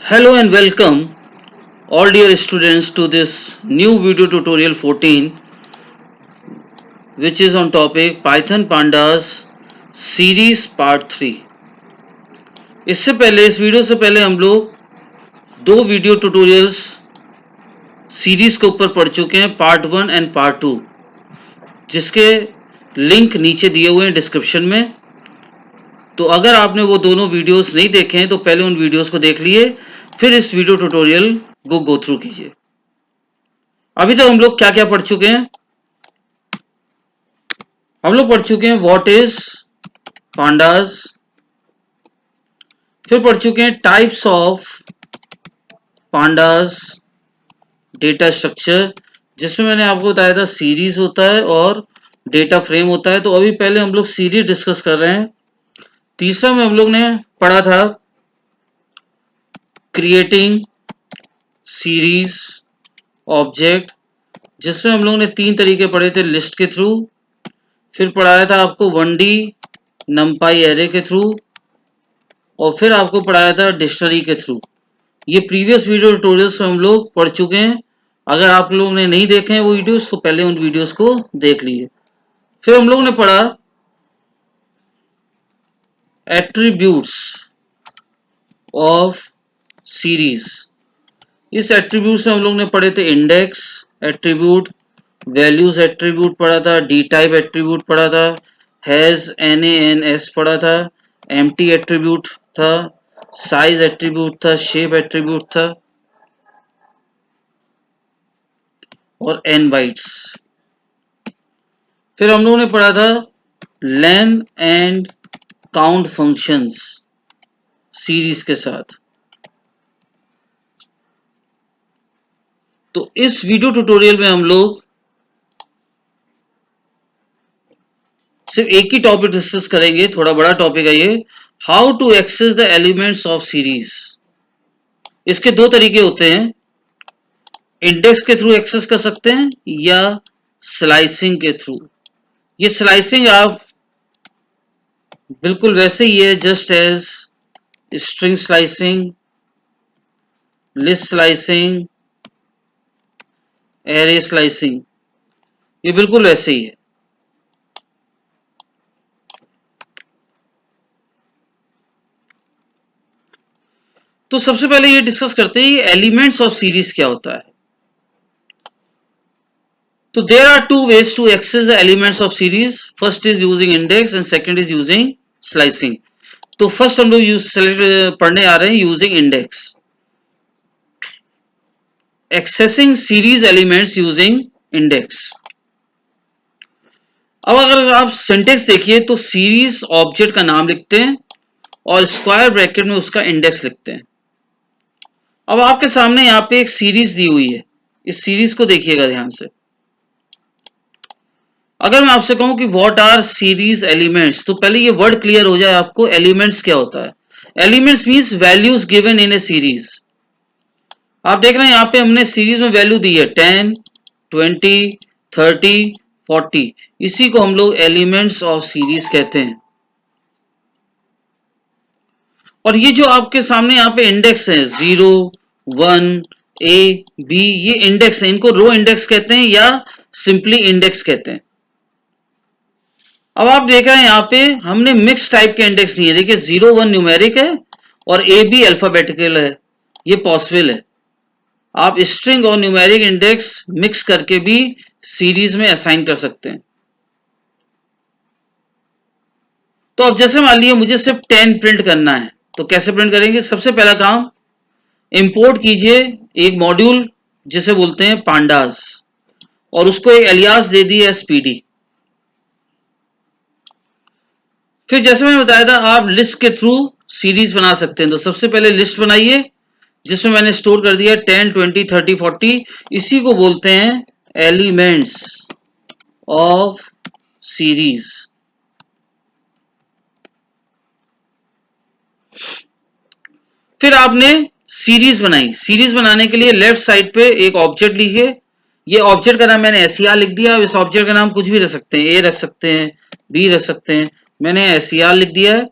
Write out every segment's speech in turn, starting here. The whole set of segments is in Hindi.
Hello and welcome all dear students to this new video tutorial 14 which is on topic Python Pandas series part 3। इस वीडियो से पहले हम लोग दो वीडियो ट्यूटोरियल्स सीरीज के ऊपर पढ़ चुके हैं, पार्ट 1 एंड पार्ट 2, जिसके लिंक नीचे दिए हुए हैं डिस्क्रिप्शन में। तो अगर आपने वो दोनों वीडियोस नहीं देखे हैं तो पहले उन वीडियोस को देख लिए, फिर इस वीडियो ट्यूटोरियल को गो थ्रू कीजिए। अभी तक हम लोग क्या क्या पढ़ चुके हैं? हम लोग पढ़ चुके हैं व्हाट इज पांडास, फिर पढ़ चुके हैं types of pandas, data structure, जिसमें मैंने आपको बताया था सीरीज होता है और डेटा फ्रेम होता है। तो अभी पहले हम लोग सीरीज डिस्कस कर रहे हैं। तीसरा में हम लोग ने पढ़ा था क्रिएटिंग सीरीज ऑब्जेक्ट, जिसमें हम लोग ने तीन तरीके पढ़े थे, लिस्ट के थ्रू, फिर पढ़ाया था आपको 1D नमपाई एरे के थ्रू, और फिर आपको पढ़ाया था डिक्शनरी के थ्रू। ये प्रीवियस वीडियो ट्यूटोरियल्स में हम लोग पढ़ चुके हैं। अगर आप लोगों ने नहीं देखे हैं वो वीडियोस तो पहले उन वीडियोस को देख लीजिए। फिर हम लोग ने पढ़ा एट्रीब्यूट्स ऑफ सीरीज। इस एट्रीब्यूट्स में हम लोग ने पढ़े थे इंडेक्स एट्रीब्यूट, वैल्यूज एट्रीब्यूट पढ़ा था, डी टाइप एट्रीब्यूट पढ़ा था, हैज NaNS पढ़ा था, एम्प्टी एट्रीब्यूट था, साइज एट्रीब्यूट था, शेप एट्रीब्यूट था, और n बाइट्स। फिर हम लोगों ने पढ़ा था लेन एंड काउंट फंक्शंस सीरीज के साथ। तो इस वीडियो ट्यूटोरियल में हम लोग सिर्फ एक ही टॉपिक डिस्कस करेंगे, थोड़ा बड़ा टॉपिक है ये, how to access the elements of series. इसके दो तरीके होते हैं, इंडेक्स के थ्रू एक्सेस कर सकते हैं या स्लाइसिंग के थ्रू। ये स्लाइसिंग आप बिल्कुल वैसे ही है just as string slicing, list slicing, array slicing, ये बिल्कुल वैसे ही है। तो सबसे पहले ये डिस्कस करते हैं एलिमेंट्स ऑफ सीरीज क्या होता है। तो there are two ways to access the elements of series, first is using index and second is using slicing. तो फर्स्ट हम लोग पढ़ने आ रहे हैं using index, accessing series elements using index. अब अगर आप सिंटेक्स देखिए तो सीरीज ऑब्जेक्ट का नाम लिखते हैं और स्क्वायर ब्रैकेट में उसका इंडेक्स लिखते हैं। अब आपके सामने यहाँ पे एक सीरीज दी हुई है, इस सीरीज को देखिएगा ध्यान से। अगर मैं आपसे कहूं कि व्हाट आर सीरीज एलिमेंट्स, तो पहले ये वर्ड क्लियर हो जाए आपको, एलिमेंट्स क्या होता है। Elements means values given in A series. आप देख रहे हैं यहाँ पे हमने सीरीज में वैल्यू दी है 10, 20, 30, 40, इसी को हम लोग एलिमेंट्स ऑफ सीरीज कहते हैं। और ये जो आपके सामने यहाँ पे इंडेक्स है 0, 1, A, B, ये इंडेक्स है, इनको रो इंडेक्स कहते हैं या सिंपली इंडेक्स कहते हैं। अब आप देख रहे हैं यहाँ पे हमने मिक्स टाइप के इंडेक्स लिए, देखिए 0, 1 न्यूमेरिक है और A, B अल्फाबेटिकल है, ये पॉसिबल है। आप स्ट्रिंग और न्यूमेरिक इंडेक्स मिक्स करके भी सीरीज में असाइन कर सकते हैं। तो अब जैसे मान लीजिए मुझे सिर्फ 10 प्रिंट करना है, तो कैसे प्रिंट करेंगे? सबसे पहला काम, इंपोर्ट कीजिए एक मॉड्यूल जिसे बोलते हैं पांडास, और उसको एक एलियास दे दिए SPD। फिर जैसे मैंने बताया था आप लिस्ट के थ्रू सीरीज बना सकते हैं। तो सबसे पहले लिस्ट बनाइए जिसमें मैंने स्टोर कर दिया 10, 20, 30, 40, इसी को बोलते हैं एलिमेंट्स ऑफ सीरीज। फिर आपने सीरीज बनाई। सीरीज बनाने के लिए लेफ्ट साइड पे एक ऑब्जेक्ट लिखिए, ये ऑब्जेक्ट का नाम मैंने SCR लिख दिया। इस ऑब्जेक्ट का नाम कुछ भी रख सकते हैं, A रख सकते हैं, B रख सकते हैं, मैंने SCR लिख दिया है।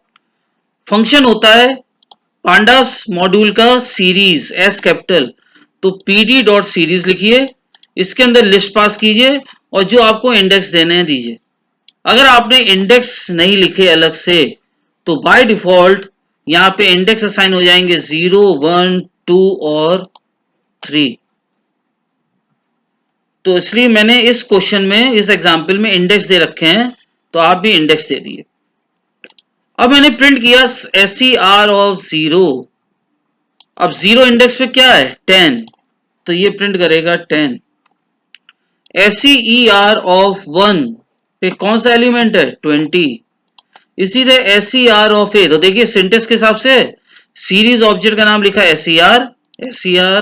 फंक्शन होता है पांडास मॉड्यूल का सीरीज एस कैपिटल, तो पीडी डॉट सीरीज लिखिए, इसके अंदर लिस्ट पास कीजिए और जो आपको इंडेक्स देने हैं दीजिए। अगर आपने इंडेक्स नहीं लिखे अलग से तो बाय डिफॉल्ट यहाँ पे इंडेक्स असाइन हो जाएंगे 0, 1, 2 और 3। तो इसलिए मैंने इस क्वेश्चन में, इस एग्जाम्पल में इंडेक्स दे रखे हैं, तो आप भी इंडेक्स दे दिए। अब मैंने प्रिंट किया SCR ऑफ 0। अब 0 इंडेक्स पे क्या है 10, तो ये प्रिंट करेगा 10। SCER ऑफ 1 पे कौन सा एलिमेंट है 20। इसी तरह SCR ऑफ A, तो देखिए सिंटेक्स के हिसाब से सीरीज ऑब्जेक्ट का नाम लिखा है SCR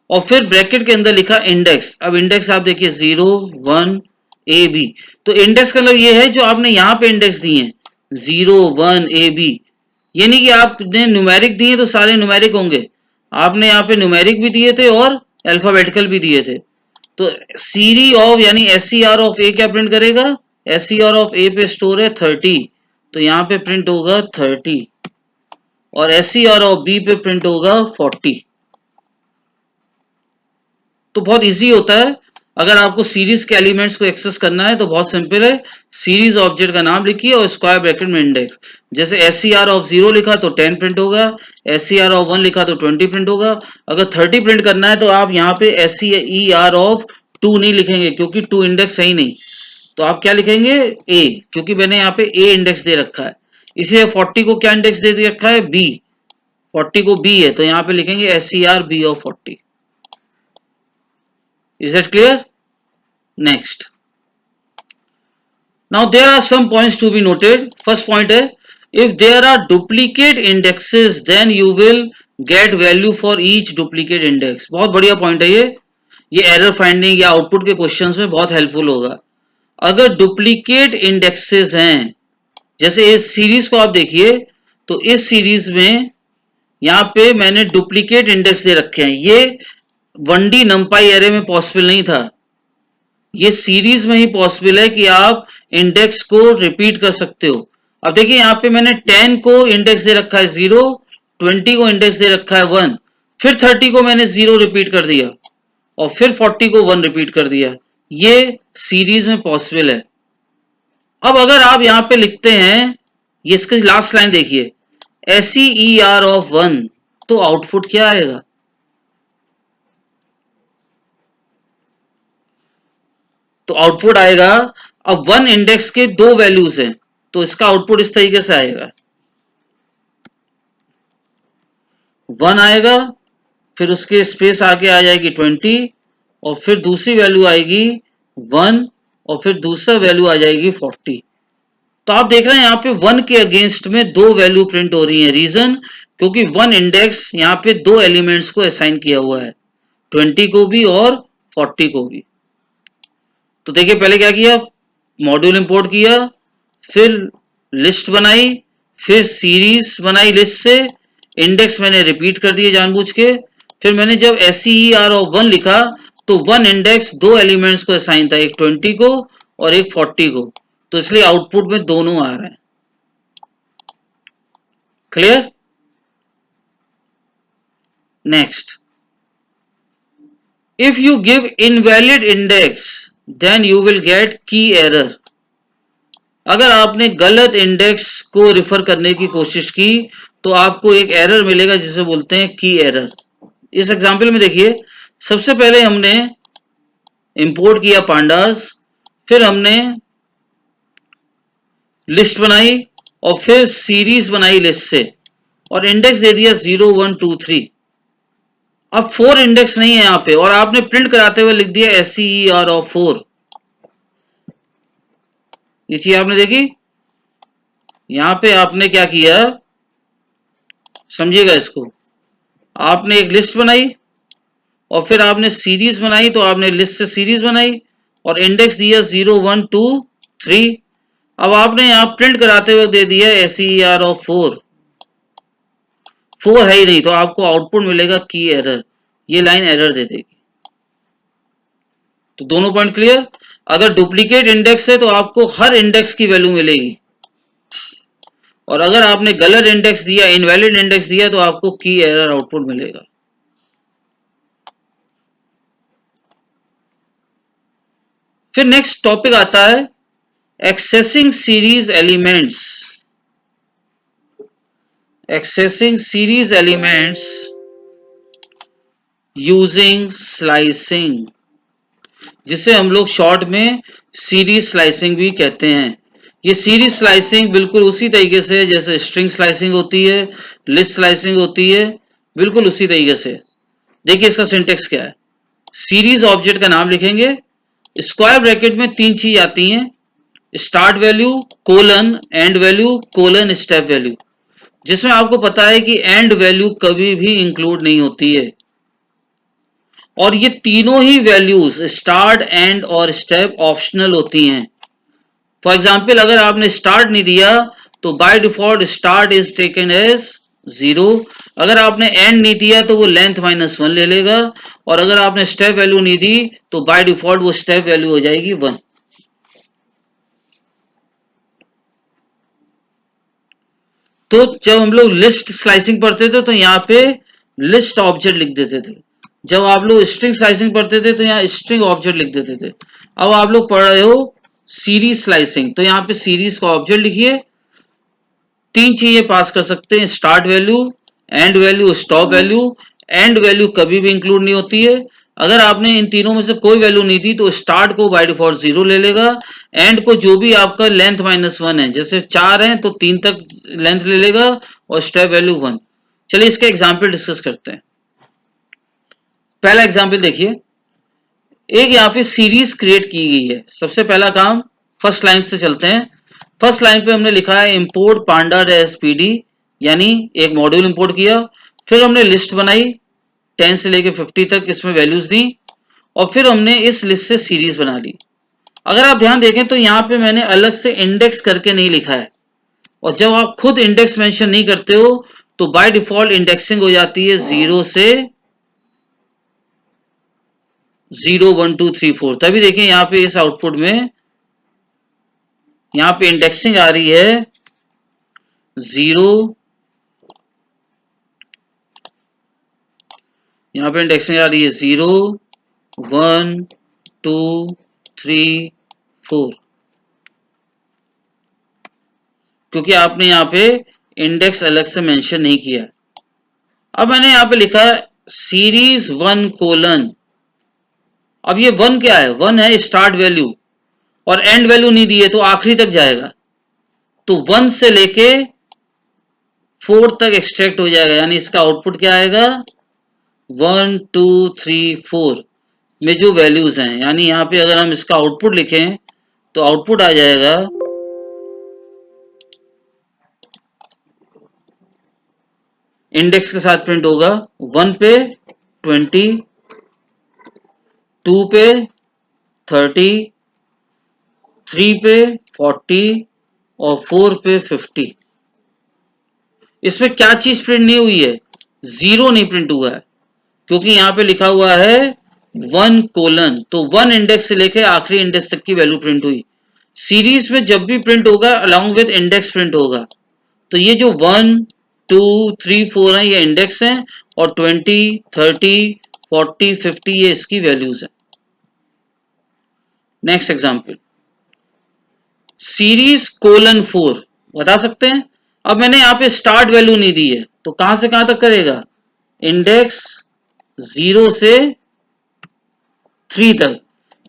और फिर ब्रैकेट के अंदर लिखा इंडेक्स। अब इंडेक्स आप देखिए 0, 1, AB। तो इंडेक्स का मतलब ये है जो आपने यहां पे इंडेक्स दिए हैं 0, 1, AB। ये नहीं कि आपने न्यूमेरिक दिए तो सारे न्यूमेरिक होंगे, आपने यहाँ पे न्यूमेरिक भी दिए थे और अल्फाबेटिकल भी दिए थे। तो सीरी ऑफ यानी SCR ऑफ A क्या प्रिंट करेगा, SCR ऑफ A पे स्टोर है 30, तो यहाँ पे प्रिंट होगा 30 और SCR ऑफ B पे प्रिंट होगा 40। तो बहुत इजी होता है। अगर आपको सीरीज के एलिमेंट्स को एक्सेस करना है तो बहुत सिंपल है, सीरीज ऑब्जेक्ट का नाम लिखिए और स्क्वायर ब्रैकेट में इंडेक्स। जैसे SCR ऑफ 0 लिखा तो 10 प्रिंट होगा, SCR ऑफ 1 लिखा तो 20 प्रिंट होगा। अगर 30 प्रिंट करना है तो आप यहाँ पे SCER ऑफ 2 नहीं लिखेंगे क्योंकि 2 इंडेक्स है ही नहीं, तो आप क्या लिखेंगे A, क्योंकि मैंने यहाँ पे A इंडेक्स दे रखा है। इसलिए 40 को क्या इंडेक्स दे रखा है B, 40 को B है तो यहाँ पे लिखेंगे SCR B of 40। Is that clear? Next. Now there are some points to be noted. First point है, if there are duplicate indexes then you will get value for each duplicate index. बहुत बढ़िया पॉइंट है ये एरर फाइंडिंग या आउटपुट के क्वेश्चंस में बहुत हेल्पफुल होगा। अगर डुप्लीकेट इंडेक्सेस हैं, जैसे इस सीरीज को आप देखिए, तो इस सीरीज में यहाँ पे मैंने डुप्लीकेट इंडेक्स दे रखे हैं। ये 1D नंपाई एरे में पॉसिबल नहीं था, ये सीरीज में ही पॉसिबल है कि आप इंडेक्स को रिपीट कर सकते हो। अब देखिए यहाँ पे मैंने 10 को इंडेक्स दे रखा है 0, 20 को इंडेक्स दे रखा है 1, फिर 30 को मैंने 0 रिपीट कर दिया और फिर 40 को 1 रिपीट कर दिया। ये सीरीज में पॉसिबल है। अब अगर आप यहाँ पे लिखते हैं, ये इसकी लास्ट लाइन देखिए SCER ऑफ 1, तो आउटपुट क्या आएगा, तो आउटपुट आएगा, अब 1 इंडेक्स के 2 वैल्यूज हैं तो इसका आउटपुट इस तरीके से आएगा, 1 आएगा, फिर उसके स्पेस आके आ जाएगी 20 और फिर दूसरी वैल्यू आएगी 1 और फिर दूसरा वैल्यू आ जाएगी 40। तो आप देख रहे हैं यहाँ पे 1 के अगेंस्ट में 2 वैल्यू प्रिंट हो रही है। रीजन, क्योंकि 1 इंडेक्स यहाँ पे 2 एलिमेंट्स को असाइन किया हुआ है, 20 को भी और 40 को भी। तो देखिए पहले क्या किया, मॉड्यूल इंपोर्ट किया, फिर लिस्ट बनाई, फिर सीरीज बनाई लिस्ट से, इंडेक्स मैंने रिपीट कर दिए जानबूझ के, फिर मैंने जब SCER ऑफ 1 लिखा तो 1 इंडेक्स 2 एलिमेंट्स को असाइन था, एक 20 को और एक 40 को, तो इसलिए आउटपुट में दोनों आ रहे हैं। Clear? Next, if you give invalid index then you will get key error. अगर आपने गलत इंडेक्स को रिफर करने की कोशिश की तो आपको एक एरर मिलेगा जिसे बोलते हैं की एरर। इस एग्जांपल में देखिए, सबसे पहले हमने इंपोर्ट किया पांडास, फिर हमने लिस्ट बनाई और फिर सीरीज बनाई लिस्ट से और इंडेक्स दे दिया 0, 1, 2, 3। अब 4 इंडेक्स नहीं है यहाँ पे और आपने प्रिंट कराते हुए लिख दिया SCER ऑफ 4। ये चीज आपने देखी, यहां पे आपने क्या किया, समझिएगा इसको, आपने एक लिस्ट बनाई और फिर आपने सीरीज बनाई, तो आपने लिस्ट से सीरीज बनाई और इंडेक्स दिया 0, 1, 2, 3। अब आपने यहां प्रिंट कराते हुए दे दिया SCER ऑफ 4, 4 है ही नहीं, तो आपको आउटपुट मिलेगा की एरर, ये लाइन एरर दे देगी। तो दोनों पॉइंट क्लियर। अगर डुप्लीकेट इंडेक्स है तो आपको हर इंडेक्स की वैल्यू मिलेगी, और अगर आपने गलत इंडेक्स दिया, इनवैलिड इंडेक्स दिया, तो आपको की एरर आउटपुट मिलेगा। फिर नेक्स्ट टॉपिक आता है accessing series elements. Accessing series elements using slicing, जिसे हम लोग शॉर्ट में सीरीज स्लाइसिंग भी कहते हैं। ये सीरीज स्लाइसिंग बिल्कुल उसी तरीके से जैसे स्ट्रिंग स्लाइसिंग होती है, लिस्ट स्लाइसिंग होती है, बिल्कुल उसी तरीके से। देखिए इसका सिंटेक्स क्या है। सीरीज ऑब्जेक्ट का नाम लिखेंगे, स्क्वायर ब्रैकेट में तीन चीज आती हैं, start value colon and value colon step value, जिसमें आपको पता है कि एंड वैल्यू कभी भी इंक्लूड नहीं होती है। और ये तीनों ही वैल्यूज स्टार्ट एंड और स्टेप ऑप्शनल होती हैं। फॉर एग्जाम्पल अगर आपने स्टार्ट नहीं दिया तो by default start is taken as 0। अगर आपने एंड नहीं दिया तो वो लेंथ -1 ले लेगा, और अगर आपने स्टेप वैल्यू नहीं दी तो बाय डिफॉल्ट वो स्टेप वैल्यू हो जाएगी 1। तो जब हम लोग लिस्ट स्लाइसिंग पढ़ते थे तो यहाँ पे लिस्ट ऑब्जेक्ट लिख देते थे, जब आप लोग स्ट्रिंग स्लाइसिंग पढ़ते थे तो यहाँ स्ट्रिंग ऑब्जेक्ट लिख देते थे। अब आप लोग पढ़ रहे हो सीरीज स्लाइसिंग, तो यहाँ पे सीरीज का ऑब्जेक्ट लिखिए। तीन चीजें पास कर सकते हैं, start value, and value, stop value. And value कभी भी इंक्लूड नहीं होती है। अगर आपने इन तीनों में से कोई वैल्यू नहीं दी तो स्टार्ट को बाय डिफॉल्ट 0 ले लेगा, एंड को जो भी आपका लेंथ -1 है, जैसे 4 है तो 3 तक लेंथ ले लेगा, और स्टेप वैल्यू 1। चलिए इसका एग्जाम्पल डिस्कस करते हैं। पहला एग्जाम्पल देखिए, एक यहाँ पे सीरीज क्रिएट की गई है। सबसे पहला काम फर्स्ट लाइन से चलते हैं। फर्स्ट लाइन पे हमने लिखा है इंपोर्ट पांडा pd, यानी एक मॉड्यूल इंपोर्ट किया। फिर हमने लिस्ट बनाई 10 से लेके 50 तक, इसमें वैल्यूज दी, और फिर हमने इस लिस्ट से सीरीज बना ली। अगर आप ध्यान देखें तो यहाँ पे मैंने अलग से इंडेक्स करके नहीं लिखा है, और जब आप खुद इंडेक्स मेंशन नहीं करते हो तो बाय डिफॉल्ट इंडेक्सिंग हो जाती है 0 से 0 1 2 3 4। तभी देखें यहाँ पे इस आउटपुट में यहाँ पे इंडेक्सिंग आ रही है 0, यहाँ पे इंडेक्सिंग आ रही है 0 1 2 3 4, क्योंकि आपने यहाँ पे इंडेक्स अलग से मेंशन नहीं किया। अब मैंने यहाँ पे लिखा सीरीज 1 कोलन। अब ये 1 क्या है? 1 है स्टार्ट वैल्यू, और एंड वैल्यू नहीं दी है तो आखिरी तक जाएगा, तो 1 से लेके 4 तक एक्सट्रैक्ट हो जाएगा, यानी इसका आउटपुट क्या आएगा 1 2 3 4 में जो वैल्यूज हैं। यानी यहाँ पे अगर हम इसका आउटपुट लिखें तो आउटपुट आ जाएगा इंडेक्स के साथ प्रिंट होगा 1 पे 20, 2 पे 30, 3 पे 40 और 4 पे 50। इसमें क्या चीज प्रिंट नहीं हुई है? 0 नहीं प्रिंट हुआ है, क्योंकि यहां पे लिखा हुआ है 1 कोलन, तो 1 इंडेक्स से लेकर आखिरी इंडेक्स तक की वैल्यू प्रिंट हुई। सीरीज में जब भी प्रिंट होगा अलॉन्ग विद इंडेक्स प्रिंट होगा। तो ये जो 1 2 3 4 है ये इंडेक्स हैं, और 20 30 40 50 ये इसकी वैल्यूज है। नेक्स्ट एग्जांपल सीरीज कोलन 4, बता सकते हैं। अब मैंने यहाँ पे स्टार्ट वैल्यू नहीं दी है, तो कहां से कहां तक करेगा? इंडेक्स 0 से 3 तक,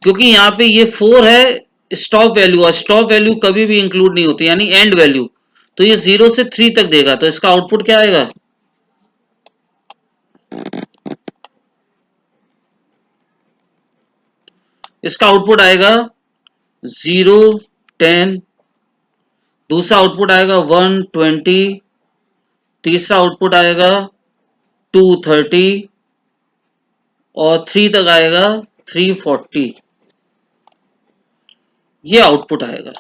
क्योंकि यहाँ पे ये 4 है स्टॉप वैल्यू, और स्टॉप वैल्यू कभी भी इंक्लूड नहीं होती, यानी एंड वैल्यू। तो ये 0 से 3 तक देगा, तो इसका आउटपुट क्या आएगा? इसका आउटपुट आएगा 0 10, दूसरा आउटपुट आएगा 1 20, तीसरा आउटपुट आएगा 2 30, और 3 तक आएगा 340। ये आउटपुट आएगा।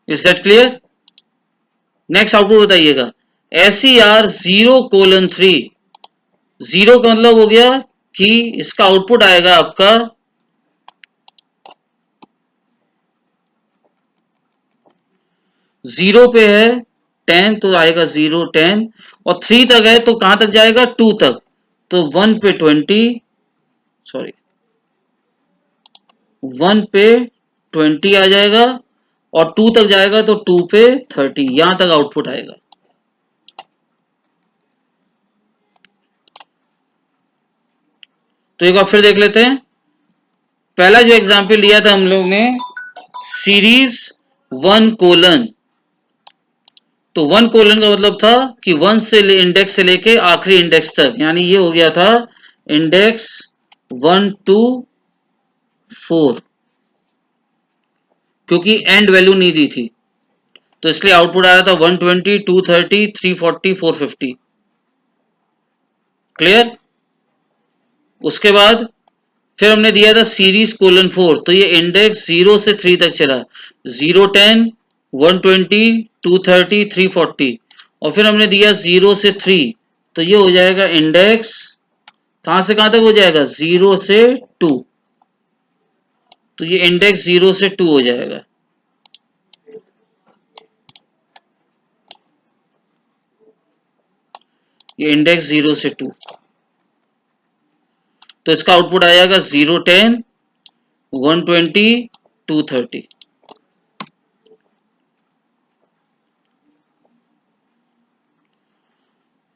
Is that clear? Next output बताइएगा SER 0:3। 0 का मतलब हो गया कि इसका आउटपुट आएगा आपका 0 पे है 10 तो आएगा 0 10, और 3 तक है तो कहां तक जाएगा 2 तक, तो 1 पे 20, सॉरी 1 पे 20 आ जाएगा, और 2 तक जाएगा तो 2 पे 30, यहां तक आउटपुट आएगा। तो एक बार फिर देख लेते हैं। पहला जो एग्जाम्पल लिया था हम लोग ने सीरीज 1 कोलन, तो 1 कोलन का मतलब था कि 1 से इंडेक्स से लेके आखिरी इंडेक्स तक, यानी ये हो गया था इंडेक्स 1 to 4, क्योंकि एंड वैल्यू नहीं दी थी, तो इसलिए आउटपुट आया था 120 230 340 450। क्लियर? उसके बाद फिर हमने दिया था सीरीज कोलन 4, तो ये इंडेक्स 0 से 3 तक चला, 0 10 120 230 340, और फिर हमने दिया 0 से 3, तो ये हो जाएगा इंडेक्स कहां से कहां तक हो जाएगा 0 से 2, तो ये इंडेक्स 0 से 2 हो जाएगा। ये इंडेक्स 0 से 2, तो इसका आउटपुट आ जाएगा 0 10 120 230।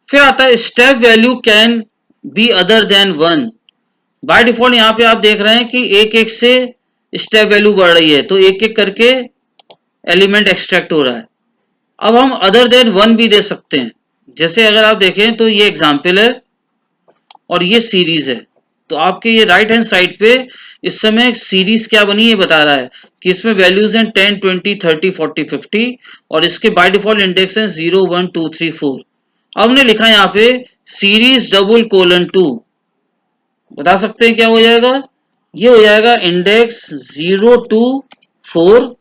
फिर आता है step value can be other than 1। By default यहां पे आप देख रहे हैं कि एक एक से स्टेप वैल्यू बढ़ रही है, तो एक एक करके एलिमेंट एक्सट्रैक्ट हो रहा है। अब हम अदर देन 1 भी दे सकते हैं, जैसे अगर आप देखें तो ये एग्जाम्पल है और ये सीरीज है, तो आपके ये राइट हैंड साइड पे इस समय सीरीज क्या बनी है बता रहा है कि इसमें वैल्यूज हैं 10 20 30 40 50, और इसके बाय डिफॉल्ट इंडेक्स हैं 0 1 2 3 4। अब हमने लिखा है यहाँ पे सीरीज डबल कोलन 2, बता सकते हैं क्या हो जाएगा? ये हो जाएगा इंडेक्स 0 2 4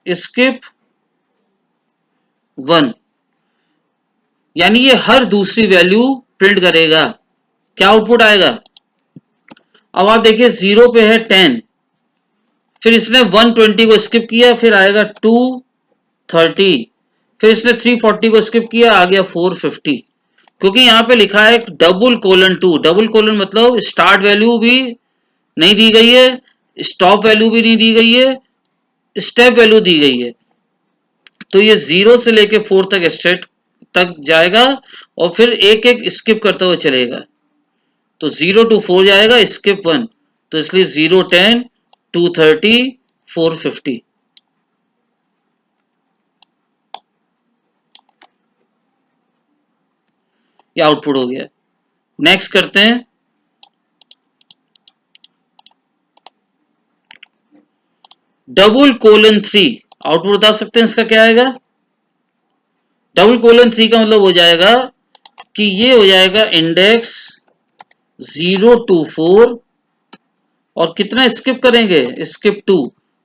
स्किप 1, यानी ये हर दूसरी वैल्यू प्रिंट करेगा। क्या आउटपुट आएगा? अब आप देखिए 0 पे है 10, फिर इसने 120 को स्किप किया, फिर आएगा 230, फिर इसने 340 को स्किप किया, आ गया 450, क्योंकि यहां पे लिखा है डबल कोलन 2। डबल कोलन मतलब स्टार्ट वैल्यू भी नहीं दी गई है, स्टॉप वैल्यू भी नहीं दी गई है, स्टेप वैल्यू दी गई है, तो ये 0 से लेके 4 तक स्टेट तक जाएगा, और फिर एक एक स्किप करते हुए चलेगा, तो 0 to 4 जाएगा स्किप 1, तो इसलिए 0 10 230 450। ये आउटपुट हो गया। नेक्स्ट करते हैं डबल कोलन 3। आउटपुट बता सकते हैं इसका क्या आएगा? डबल कोलन 3 का मतलब हो जाएगा कि ये हो जाएगा इंडेक्स 0 to 4, और कितना स्किप करेंगे? स्किप 2,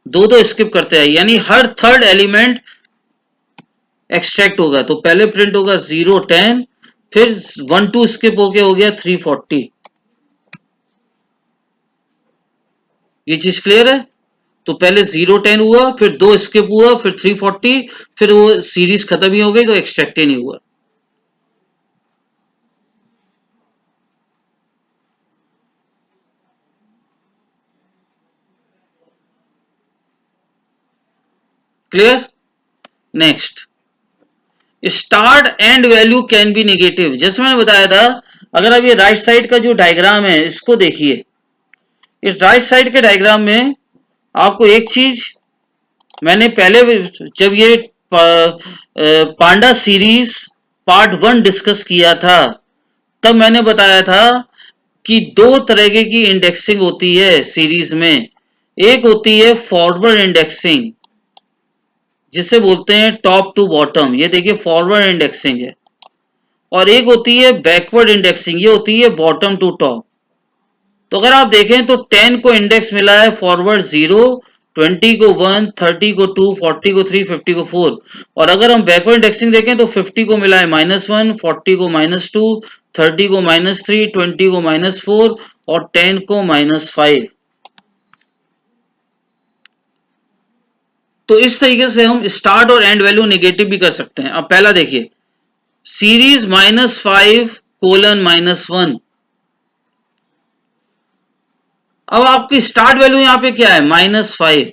दो दो स्किप करते हैं, यानी हर थर्ड एलिमेंट एक्सट्रैक्ट होगा, तो पहले प्रिंट होगा 0 10, फिर 1 2 स्किप होके हो गया 340। ये चीज क्लियर है? तो पहले 0 10 हुआ, फिर 2 स्किप हुआ, फिर 340, फिर वो सीरीज खत्म ही हो गई, तो एक्सट्रैक्ट ही नहीं हुआ। Clear? Next, start and value can be negative. जैसे मैंने बताया था, अगर आप ये राइट साइड का जो डायग्राम है इसको देखिए, इस राइट साइड के डायग्राम में आपको एक चीज मैंने पहले जब ये पांडा सीरीज पार्ट 1 डिस्कस किया था, तब मैंने बताया था कि दो तरह की इंडेक्सिंग होती है सीरीज में। एक होती है फॉरवर्ड इंडेक्सिंग, जिसे बोलते हैं टॉप टू बॉटम, ये देखिए फॉरवर्ड इंडेक्सिंग है, और एक होती है बैकवर्ड इंडेक्सिंग, ये होती है बॉटम टू टॉप। तो अगर आप देखें तो 10 को इंडेक्स मिला है फॉरवर्ड 0, 20 को 1, 30 को 2, 40 को 3, 50 को 4, और अगर हम बैकवर्ड इंडेक्सिंग देखें तो 50 को मिला है -1, 40 को -2, 30 को -3, 20 को -4, और 10 को -5। तो इस तरीके से हम स्टार्ट और एंड वैल्यू नेगेटिव भी कर सकते हैं। अब पहला देखिए, सीरीज -5:-1। अब आपकी स्टार्ट वैल्यू यहां पे क्या है, -5,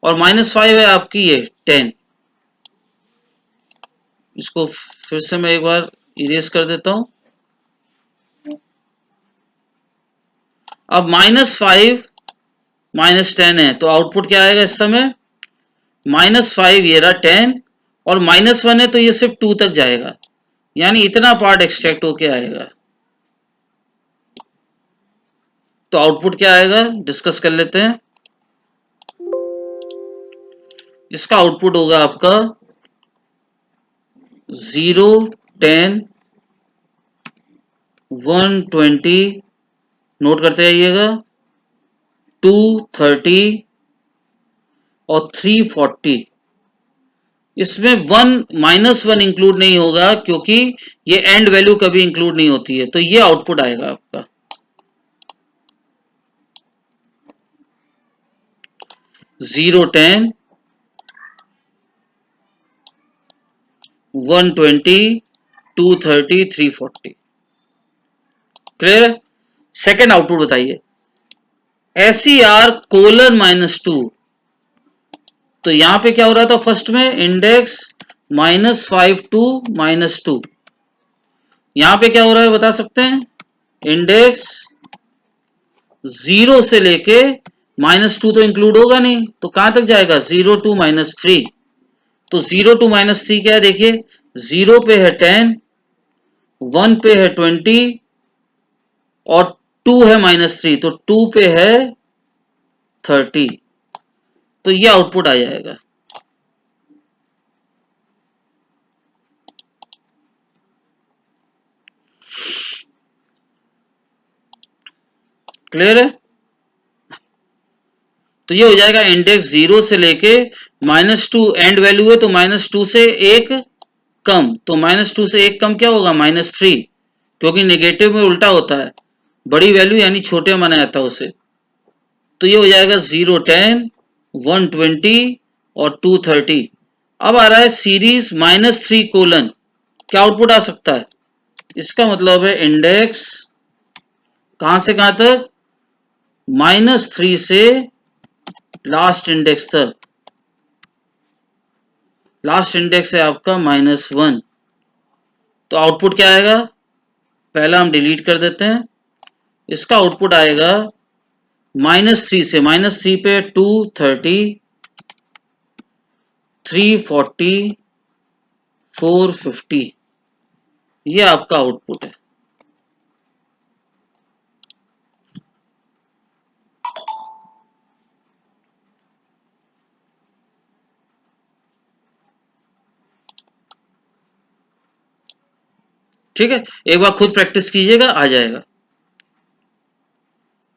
और -5 है आपकी ये 10। इसको फिर से मैं एक बार इरेज कर देता हूं। अब -5 -10 है, तो आउटपुट क्या आएगा इस समय, -5 ये रहा 10, और -1 है तो ये सिर्फ 2 तक जाएगा, यानी इतना पार्ट एक्सट्रैक्ट होके आएगा। तो आउटपुट क्या आएगा डिस्कस कर लेते हैं। इसका आउटपुट होगा आपका 0, 10, 120, नोट करते जाइएगा, 230 और 340। इसमें -1 इंक्लूड नहीं होगा क्योंकि ये एंड वैल्यू कभी इंक्लूड नहीं होती है, तो ये आउटपुट आएगा आपका 0, 10, 120, 230, 340। क्लियर। सेकेंड आउटपुट बताइए, SER:-2। तो यहां पे क्या हो रहा था, फर्स्ट में इंडेक्स -5 to -2। यहां पे क्या हो रहा है बता सकते हैं, इंडेक्स 0 से लेके -2 तो इंक्लूड होगा नहीं, तो कहां तक जाएगा, 0 to -3। तो 0 to -3 क्या है देखिए, 0 पे है 10, 1 पे है 20 और 2 है -3, तो 2 पे है 30। तो ये आउटपुट आ जाएगा। क्लियर है। तो ये हो जाएगा इंडेक्स 0 से लेके -2, एंड वैल्यू है तो -2 से 1 कम, तो -2 से 1 कम क्या होगा, -3, क्योंकि नेगेटिव में उल्टा होता है, बड़ी वैल्यू यानी छोटे माना जाता है उसे। तो ये हो जाएगा 0, 10, 120 और 230। अब आ रहा है सीरीज -3:, क्या आउटपुट आ सकता है, इसका मतलब है इंडेक्स कहां से कहां तक, -3 से लास्ट इंडेक्स तक। लास्ट इंडेक्स है आपका -1। तो आउटपुट क्या आएगा, पहला हम डिलीट कर देते हैं। इसका आउटपुट आएगा -3 से, -3 पे 230, 340, 450। ये आपका आउटपुट है। ठीक है, एक बार खुद प्रैक्टिस कीजिएगा, आ जाएगा।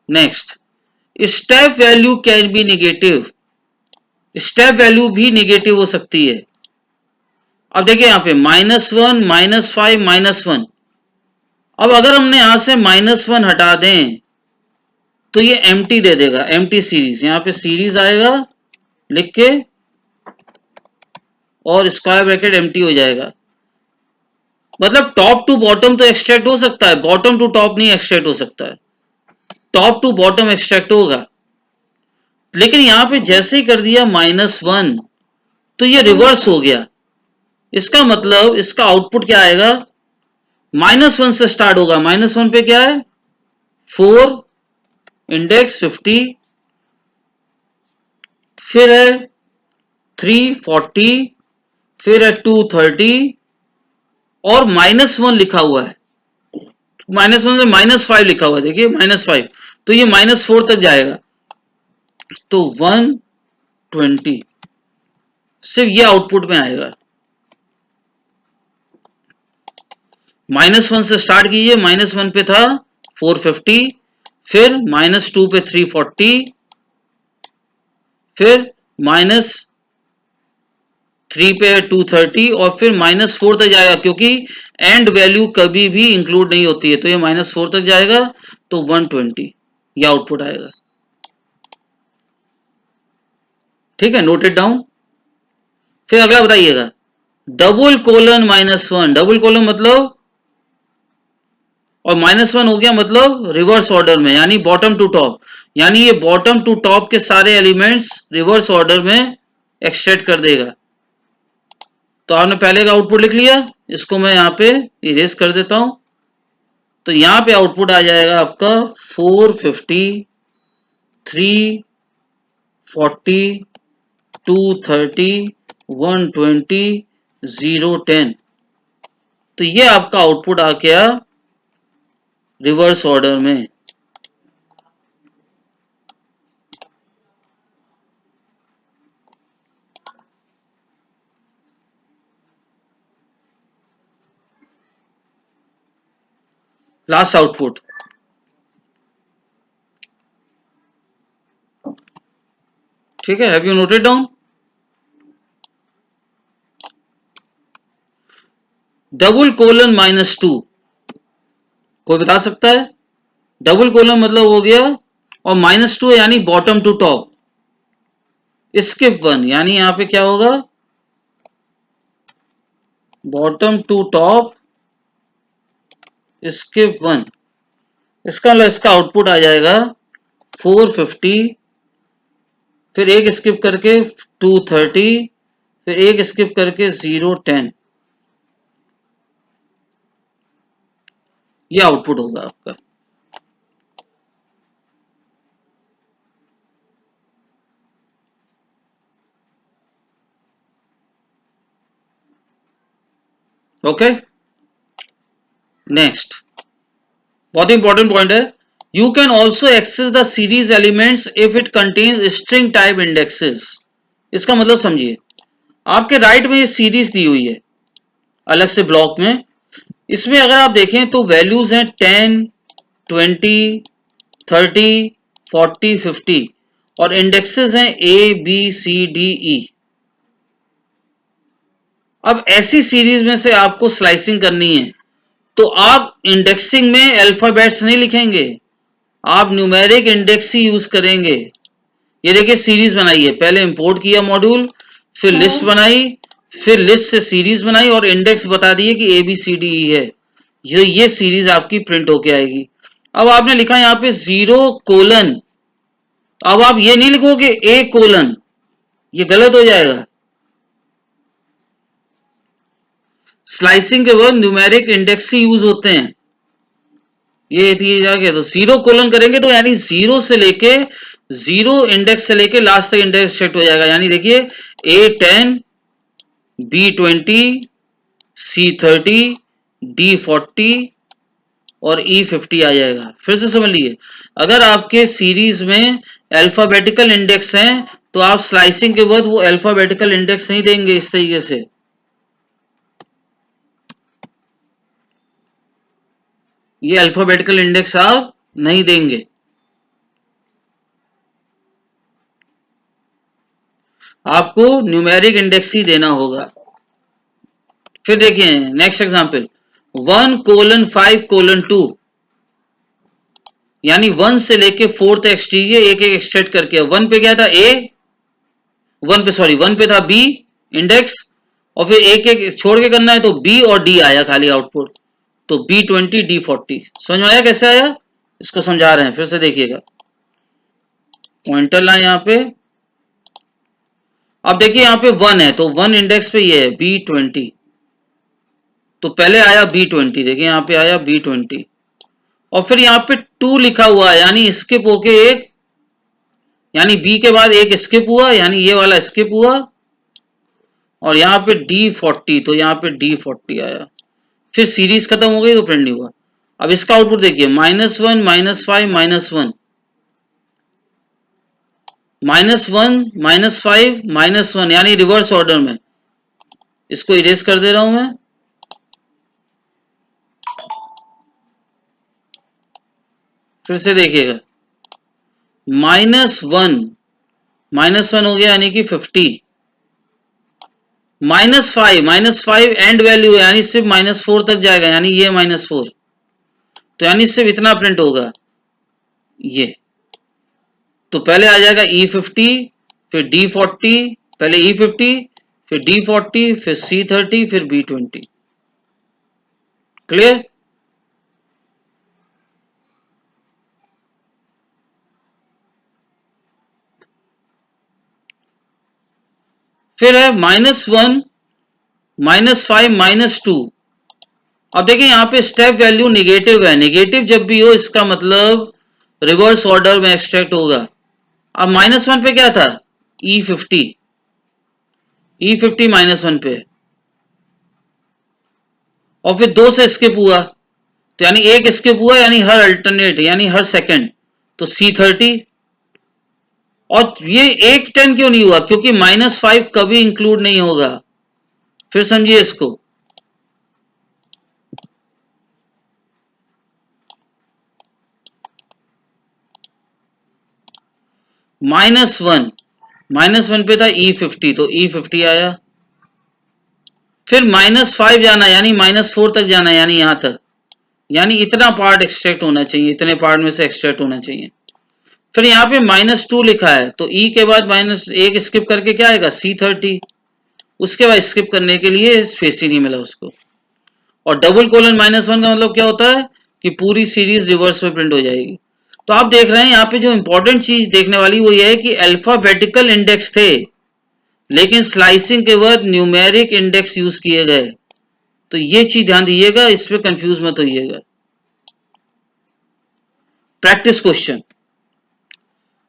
Next, step value can be negative. Step value भी नेगेटिव हो सकती है। अब देखिए यहां पे -1, -5, -1। अब अगर हमने यहां से -1 हटा दें तो ये एम्प्टी दे देगा, एम्प्टी सीरीज। यहां पे सीरीज आएगा लिख के और स्क्वायर ब्रैकेट एम्प्टी हो जाएगा। मतलब टॉप टू बॉटम तो एक्सट्रैक्ट हो सकता है, बॉटम टू टॉप नहीं एक्सट्रैक्ट हो सकता है, टॉप टू बॉटम एक्सट्रैक्ट होगा। लेकिन यहां पे जैसे ही कर दिया -1 तो ये रिवर्स हो गया। इसका मतलब इसका आउटपुट क्या आएगा, -1 से स्टार्ट होगा। -1 पे क्या है, 4, इंडेक्स 50, फिर है 340, फिर है 230 और -1 लिखा हुआ है। -1 से -5 लिखा हुआ है, देखिए -5, तो ये -4 तक जाएगा। तो 120 सिर्फ ये आउटपुट में आएगा। -1 से स्टार्ट कीजिए, -1 पे था 450, फिर -2 पे 340, फिर -3 पे 230 और फिर -4 तक जाएगा, क्योंकि एंड वैल्यू कभी भी इंक्लूड नहीं होती है, तो ये -4 तक जाएगा। तो 120 ये आउटपुट आएगा। ठीक है, नोट इट डाउन। फिर अगला बताइएगा, डबल कोलन -1, डबल कोलन मतलब, और -1 हो गया मतलब रिवर्स ऑर्डर में, यानी बॉटम टू टॉप, यानी ये बॉटम टू टॉप के सारे एलिमेंट्स रिवर्स ऑर्डर में एक्सट्रैक्ट कर देगा। तो आपने पहले का आउटपुट लिख लिया, इसको मैं यहाँ पे इरेज कर देता हूं। तो यहाँ पे आउटपुट आ जाएगा आपका 450, 340, 230, 120, 010। तो ये आपका आउटपुट आ गया रिवर्स ऑर्डर में। लास्ट आउटपुट, ठीक है, have you noted down? Double colon -2, कोई बता सकता है? डबल कोलन मतलब हो गया, और -2 यानी बॉटम टू टॉप, स्किप 1 यानी यहां पे क्या होगा, बॉटम टू टॉप स्किप 1। इसका आउटपुट आ जाएगा 450, फिर एक स्किप करके 230, फिर एक स्किप करके 010। ये आउटपुट होगा आपका। ओके, नेक्स्ट बहुत इंपॉर्टेंट पॉइंट है, you can also access the series elements if it contains string type indexes. इसका मतलब समझिए, आपके राइट में ये सीरीज दी हुई है अलग से ब्लॉक में, इसमें अगर आप देखें तो वैल्यूज हैं 10, 20, 30, 40, 50, और इंडेक्सेस हैं A B C D E. अब ऐसी सीरीज में से आपको स्लाइसिंग करनी है, तो आप इंडेक्सिंग में अल्फाबेट्स नहीं लिखेंगे, आप न्यूमेरिक इंडेक्स ही यूज करेंगे। ये देखिए सीरीज बनाई है, पहले इंपोर्ट किया मॉड्यूल, फिर लिस्ट बनाई, फिर लिस्ट से सीरीज बनाई और इंडेक्स बता दिए कि A B C D E है, ये सीरीज आपकी प्रिंट होके आएगी। अब आपने लिखा यहाँ पे 0 कोलन, अब आप ये नहीं लिखोगे ए कोलन, ये गलत हो जाएगा। स्लाइसिंग के बाद न्यूमेरिक इंडेक्स ही यूज होते हैं। ये थी जाके तो 0 कोलन करेंगे तो यानी 0 से लेके 0 इंडेक्स से लेके लास्ट तक इंडेक्स सेट हो जाएगा। यानी देखिए A10, B20, C30, D40 और E50 आ जाएगा। फिर से समझ लीजिए, अगर आपके सीरीज में अल्फाबेटिकल इंडेक्स हैं तो आप स्लाइसिंग के बाद वो अल्फाबेटिकल इंडेक्स नहीं देंगे इस तरीके से, ये अल्फाबेटिकल इंडेक्स आप नहीं देंगे, आपको न्यूमेरिक इंडेक्स ही देना होगा। फिर देखिए नेक्स्ट एग्जांपल, 1:5:2, यानी 1 से लेके 4 तक एक्सटीरियर एक एक एक्सट्रैक्ट करके, 1 पे क्या था ए, 1 पे था बी इंडेक्स, और फिर एक एक छोड़ के करना है तो बी और डी आया खाली आउटपुट, तो B20 D40। समझ में आया कैसे आया? इसको समझा रहे हैं, फिर से देखिएगा, पॉइंटर लाए यहाँ पे। अब देखिए यहाँ पे 1 है तो 1 इंडेक्स पे ये है B20, तो पहले आया B20, देखिए यहाँ पे आया B20, और फिर यहाँ पे 2 लिखा हुआ है यानी स्किप होके एक, यानी B के बाद एक स्किप हुआ, यानी ये वाला स्किप हुआ, और यहाँ पे D40, तो यहाँ पे D40 आया, फिर सीरीज खत्म हो गई तो प्रिंट नहीं हुआ। अब इसका आउटपुट देखिए, -1, -5, -1, -1, -5, -1, यानी रिवर्स ऑर्डर में। इसको इरेज कर दे रहा हूं मैं, फिर से देखिएगा, -1 हो गया यानी कि 50, -5 एंड वैल्यू है यानी सिर्फ -4 तक जाएगा, यानी ये -4, तो यानी सिर्फ इतना प्रिंट होगा ये, तो पहले आ जाएगा E50, फिर D40, पहले E50, फिर D40, फिर C30, फिर B20। क्लियर? फिर है -1, -5, -2। अब देखिए यहाँ पे स्टेप वैल्यू निगेटिव है, निगेटिव जब भी हो इसका मतलब रिवर्स ऑर्डर में एक्सट्रैक्ट होगा। अब -1 पे क्या था? E50, E50 -1 पे, और फिर 2 से स्किप हुआ, तो यानी एक स्किप हुआ, यानी हर अल्टरनेट, यानी हर सेकंड, तो C30। और ये एक 10 क्यों नहीं हुआ? क्योंकि -5 कभी इंक्लूड नहीं होगा। फिर समझिए इसको, -1, -1 पे था E50, तो E50 आया। फिर -5 जाना, यानी -4 तक जाना, यानी यहां तक, यानी इतना पार्ट एक्सट्रैक्ट होना चाहिए, इतने पार्ट में से एक्सट्रैक्ट होना चाहिए। फिर यहाँ पे -2 लिखा है, तो E के बाद -1 स्किप करके क्या आएगा? C30। उसके बाद स्किप करने के लिए स्पेस ही नहीं मिला उसको। और डबल कोलन -1 का मतलब क्या होता है? कि पूरी सीरीज रिवर्स में प्रिंट हो जाएगी। तो आप देख रहे हैं यहाँ पे जो इंपॉर्टेंट चीज देखने वाली वो ये है कि अल्फाबेटिकल इंडेक्स थे, लेकिन स्लाइसिंग के बाद न्यूमेरिक इंडेक्स यूज किए गए। तो ये चीज ध्यान दीजिएगा, इस पे कंफ्यूज मत होइएगा। प्रैक्टिस क्वेश्चन,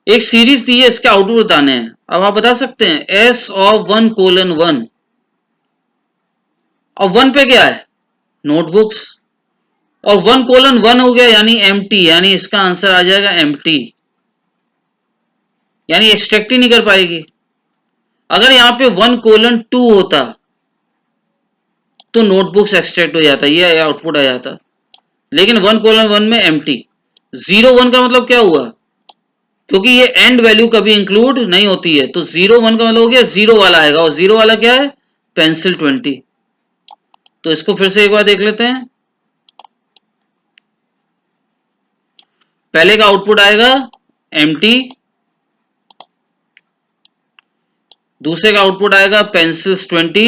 एक सीरीज दी है, इसके आउटपुट बताने हैं। अब आप बता सकते हैं S ऑफ 1:1। अब 1 पे क्या है? नोटबुक्स। और 1:1 हो गया यानी एम्प्टी, यानी इसका आंसर आ जाएगा एम्प्टी, यानी एक्सट्रैक्ट ही नहीं कर पाएगी। अगर यहां पे 1:2 होता तो नोटबुक्स एक्सट्रैक्ट हो जाता, ये आउटपुट आ जाता। लेकिन 1:1 में एम्प्टी। 0:1 का मतलब क्या हुआ? क्योंकि ये एंड वैल्यू कभी इंक्लूड नहीं होती है, तो 0:1 का मतलब हो गया जीरो वाला आएगा, और जीरो वाला क्या है? पेंसिल 20। तो इसको फिर से एक बार देख लेते हैं। पहले का आउटपुट आएगा एम्प्टी, दूसरे का आउटपुट आएगा पेंसिल्स 20,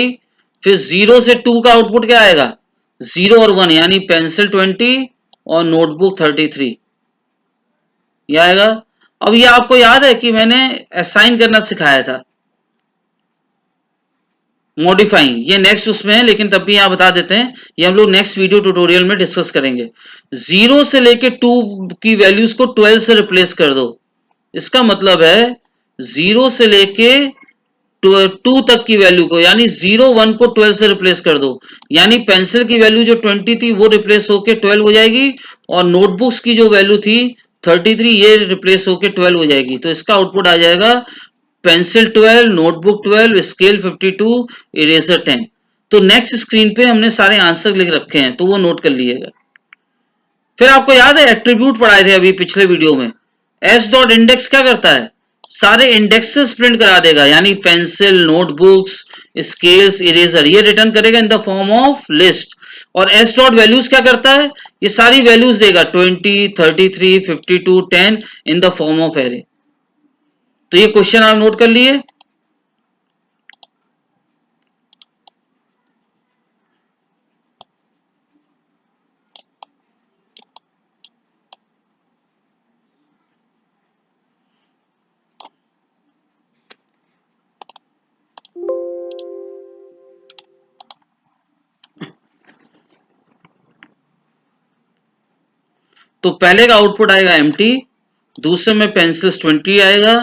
फिर 0 से 2 का आउटपुट क्या आएगा? 0 और 1, यानी पेंसिल 20 और नोटबुक 33, ये आएगा। अब ये आपको याद है कि मैंने असाइन करना सिखाया था, मॉडिफाइंग, ये नेक्स्ट उसमें है, लेकिन तब भी यहां बता देते हैं, ये हम लोग नेक्स्ट वीडियो ट्यूटोरियल में डिस्कस करेंगे। 0 से लेके 2 की वैल्यूज को 12 से रिप्लेस कर दो। इसका मतलब है 0 से लेके 2 तक की वैल्यू को, यानी 0:1 को 12 से रिप्लेस कर दो, यानी पेंसिल की वैल्यू जो 20 थी वो रिप्लेस होके 12 हो जाएगी, और नोटबुक्स की जो वैल्यू थी 33 ये रिप्लेस होके 12 हो जाएगी। तो इसका आउटपुट आ जाएगा पेंसिल 12, नोटबुक 12, स्केल 52, इरेजर 10। तो नेक्स्ट स्क्रीन पे हमने सारे आंसर लिख रखे हैं, तो वो नोट कर लीजिएगा। फिर आपको याद है एट्रीब्यूट पढ़ाए थे अभी पिछले वीडियो में, एस डॉट इंडेक्स क्या करता है? सारे इंडेक्सेस प्रिंट करा देगा, यानी पेंसिल, नोटबुक्स, स्केल्स, इरेजर, ये रिटर्न करेगा in the form of list. और एस डॉट वैल्यूज क्या करता है? ये सारी वैल्यूज देगा 20, 33, 52, 10 in the form of array. तो ये क्वेश्चन आप नोट कर लिए। तो पहले का आउटपुट आएगा एम्प्टी, दूसरे में पेंसिल्स 20 आएगा,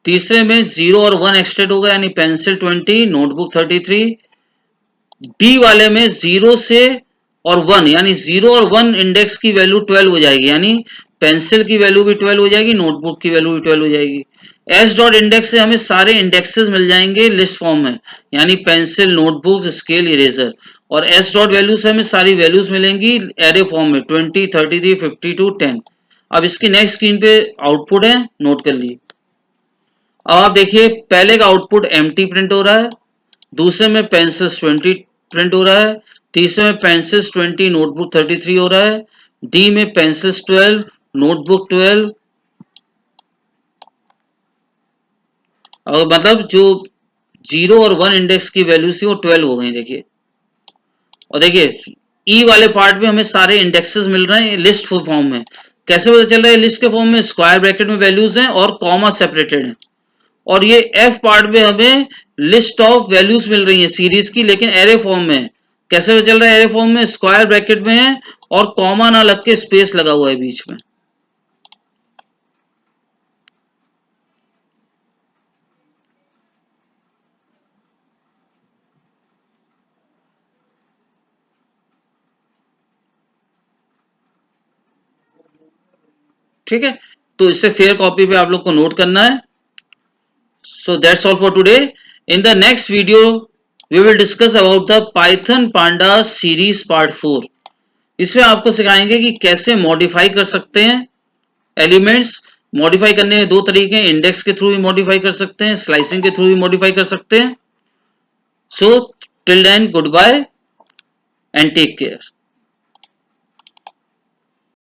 तीसरे में 0 और 1 एक्सट्रैक्ट होगा, यानी पेंसिल 20, नोटबुक 33। डी वाले में 0 से और 1, यानी 0 और 1 इंडेक्स की वैल्यू 12 हो जाएगी, यानी पेंसिल की वैल्यू भी 12 हो जाएगी, नोटबुक की वैल्यू भी 12 हो जाएगी। एस डॉट इंडेक्स से हमें सारे इंडेक्सेस मिल जाएंगे लिस्ट फॉर्म में, यानी पेंसिल, नोटबुक, स्केल, इरेजर। और एस डॉट वैल्यू से हमें सारी वैल्यूज मिलेंगी एरे फॉर्म में 20, 33, 52, 10। अब इसकी नेक्स्ट स्क्रीन पे आउटपुट है, नोट कर ली। अब आप देखिए पहले का आउटपुट एम्प्टी प्रिंट हो रहा है, दूसरे में पेंसिल्स 20 प्रिंट हो रहा है, तीसरे में पेंसिल्स 20, नोटबुक 33 हो रहा है, डी में पेंसिल्स 12, नोटबुक 12, और मतलब जो 0 और 1 इंडेक्स की वैल्यूज थी वो 12 हो गई। देखिए, और देखिए ई वाले पार्ट में हमें सारे इंडेक्सेस मिल रहे हैं लिस्ट फॉर्म में। कैसे पता चल रहा है लिस्ट के फॉर्म में? स्क्वायर ब्रैकेट में वैल्यूज हैं और कॉमा सेपरेटेड है। और ये एफ पार्ट में हमें लिस्ट ऑफ वैल्यूज मिल रही है सीरीज की, लेकिन एरे फॉर्म में। कैसे पता चल रहा है? एरे फॉर्म में स्क्वायर ब्रैकेट में है और कॉमा ना लग के स्पेस लगा हुआ है बीच में। ठीक है, तो इससे फेयर कॉपी पे आप लोग को नोट करना है। So that's all for today. In the next video, we will discuss about the Python Pandas series part 4. इसमें आपको सिखाएंगे कि कैसे मॉडिफाई कर सकते हैं एलिमेंट्स। मॉडिफाई करने के दो तरीके हैं, इंडेक्स के थ्रू भी मॉडिफाई कर सकते हैं, स्लाइसिंग के थ्रू भी मॉडिफाई कर सकते हैं। So till then, goodbye and take care.